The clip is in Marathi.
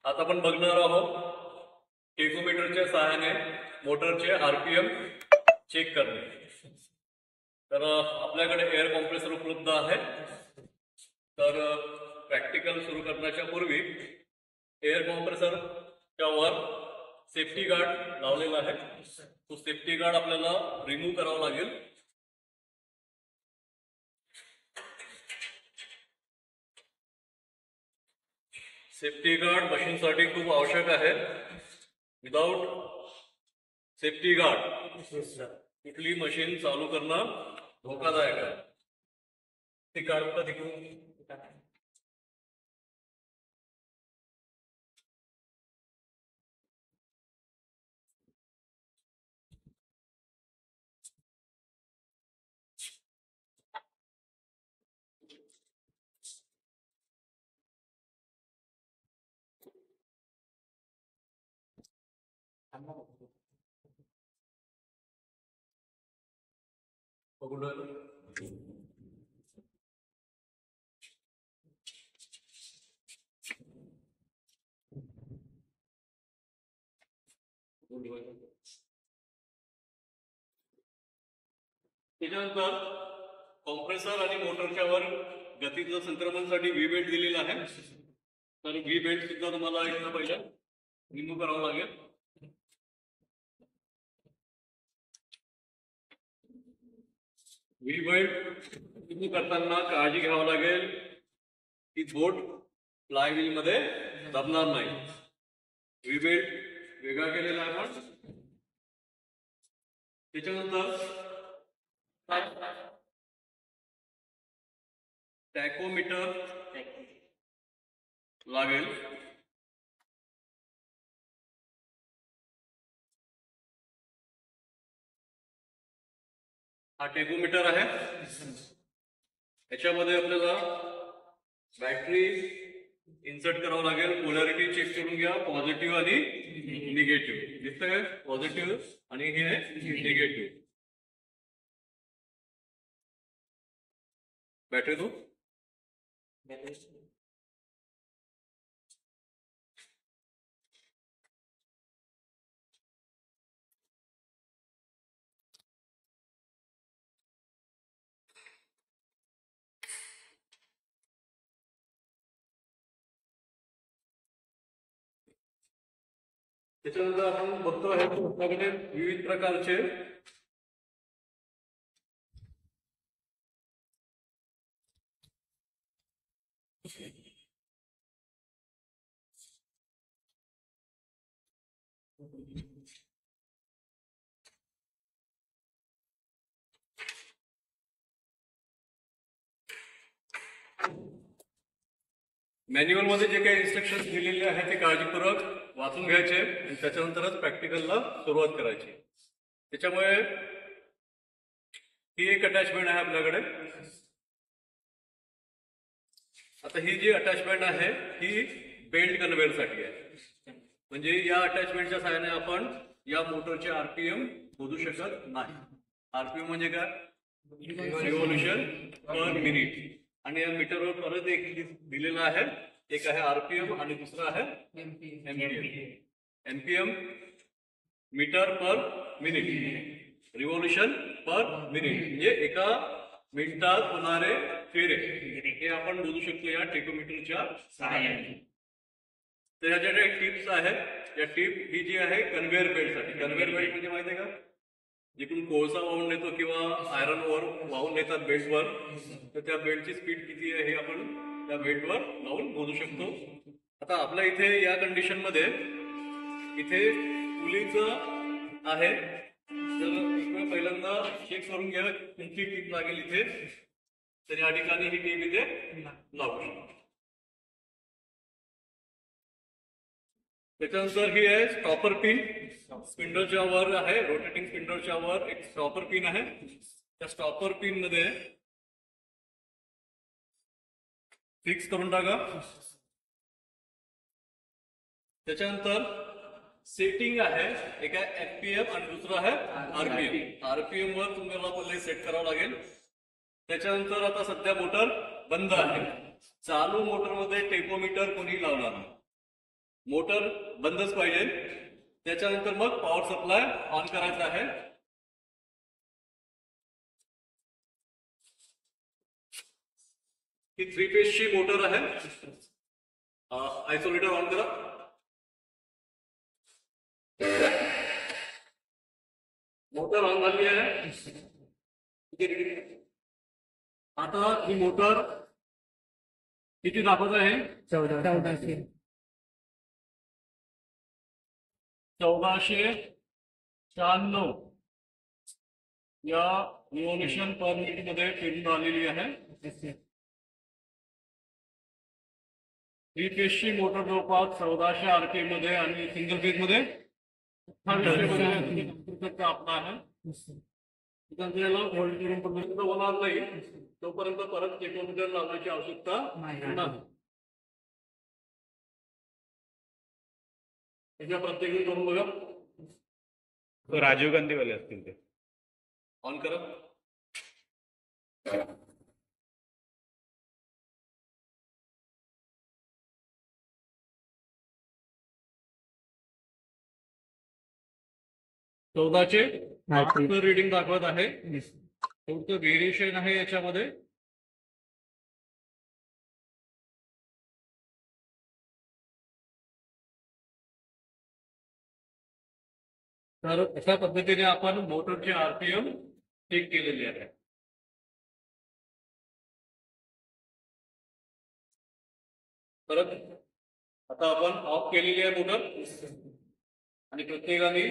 आता आपण बघणार आहोत टेकोमीटरच्या सहाय्याने मोटरचे आरपीएम चेक करणे. तर आपल्याकडे एअर कॉम्प्रेसर उपलब्ध आहे. तर प्रॅक्टिकल सुरू करण्याच्या पूर्वी एअर कॉम्प्रेसरच्या वर सेफ्टी गार्ड लावलेला आहे. तो सेफ्टी गार्ड आपल्याला रिमूव्ह करावा लागेल. सेफ्टी गार्ड मशीनसाठी खूप आवश्यक आहे. विदाउट सेफ्टी गार्ड कुठली मशीन चालू करणं धोकादायक आहे. ते काढता तिकडून त्याच्यानंतर कॉम्प्रेसर आणि मोटरच्या वर गतीचं संक्रमणासाठी व्ही बेल्ट दिलेला आहे. तर व्ही बेल्ट सुद्धा तुम्हाला इथं पहिलं रिमूव्ह करावं लागेल. व्ही बेल्ट रिमूव्ह करताना काळजी घ्यावं लागेल की बोट फ्लाय व्हील मध्ये दबणार नाही. व्ही बेल्ट वेगळा केलेला आहे आपण. त्याच्यानंतर टॅकोमीटर लागेल. हा टेकोमीटर आहे. याच्यामध्ये आपल्याला बॅटरी इन्सर्ट करावं लागेल. पोलॅरिटी चेक करून घ्या, पॉझिटिव्ह आणि निगेटिव्ह. दिसतंय पॉझिटिव्ह आणि हे निगेटिव्ह. बॅटरी दो त्याच्यानंतर आपण बघतो आहे आपल्याकडे विविध प्रकारचे मॅन्युअल मध्ये जे काही इन्स्ट्रक्शन दिलेले आहेत ते काळजीपूर्वक वाचून घ्यायचे आणि त्याच्यानंतरच प्रॅक्टिकलला सुरुवात करायची. त्याच्यामुळे ही एक अटॅचमेंट आहे आपल्याकडे. आता ही जी अटॅचमेंट आहे ही बेल्ट कन्व्हेअरसाठी आहे. म्हणजे या अटॅचमेंटच्या सहाय्याने आपण या मोटरचे आरपीएम मोजू शकत नाही. आरपीएम म्हणजे काय? Revolution per minute. आणि या मीटरवर परत एक दिलेला आहे. एक आहे आरपीएम आणि दुसरा आहे MPM. MPM meter per minute, revolution per minute म्हणजे एका मिनिटात होणारे फेरे हे आपण मोजू शकतो या टेकोमीटरच्या सहाय्याने. तर ह्याच्या ज्या टिप्स आहेत, या टिप ही जी आहे कन्व्हेअर बेल्टसाठी. कन्व्हेअर बेल्ट म्हणजे माहिती आहे का? जिकडून कोळसा वाहून नेतो किंवा आयरन वर वाहून नेतात बेल्टवर, तर त्या बेल्टची स्पीड किती आहे हे आपण त्या बेल्टवर लावून मोजू शकतो. आता आपल्या इथे या कंडिशन मध्ये इथे पुलीचं आहे. तर इकडे पहिल्यांदा चेक करून घ्या कोणती टीप लागेल इथे. तर या ठिकाणी ही टीप इथे लावू शकतो. त्याच्यानंतर ही आहे स्टॉपर पिन. स्पिंडलच्या वर आहे, रोटेटिंग स्पिंडलच्या वर एक स्टॉपर पिन आहे. त्या स्टॉपर पिन मध्ये फिक्स करून टाका. त्याच्यानंतर सेटिंग आहे, एक आहे एफपीएम आणि दुसरं आहे आरपीएम. आरपीएम वर तुम्हाला पहिले सेट करावं लागेल. त्याच्यानंतर आता सध्या मोटर बंद आहे. चालू मोटरमध्ये टेकोमीटर कोणी लावणार नाही. मोटर बंदच पाहिजे. त्याच्यानंतर मग पॉवर सप्लाय ऑन करायचा आहे. ही 3 फेजची मोटर आहे. आयसोलेटर ऑन करा. मोटर ऑन झाली आहे. आता ही मोटर किती दाखवत आहे? 1496 या रिव्होल्यूशन पर मिनिट मध्ये फिरून आलेली आहे. 3 फेजची मोटर जवळपास 1400 RPM मध्ये आणि सिंगल फेज मध्ये 2800 मध्ये आपला आहे. त्याला होल्ड करून पर्यंत होणार नाही तोपर्यंत परत टेकोमीटर लावण्याची आवश्यकता नाही. त्याच्या प्रत्येकी करून बघा. राजीव गांधीवाले असतील ते. ऑन करा. चौदाचे रीडिंग दाखवत आहे. थोडं व्हेरिएशन आहे याच्यामध्ये. तर अशा पद्धतीने आपण मोटरचे RPM चेक केलेले आहे. परत आता आपण ऑफ केलेली आहे मोटर आणि प्रत्येकाने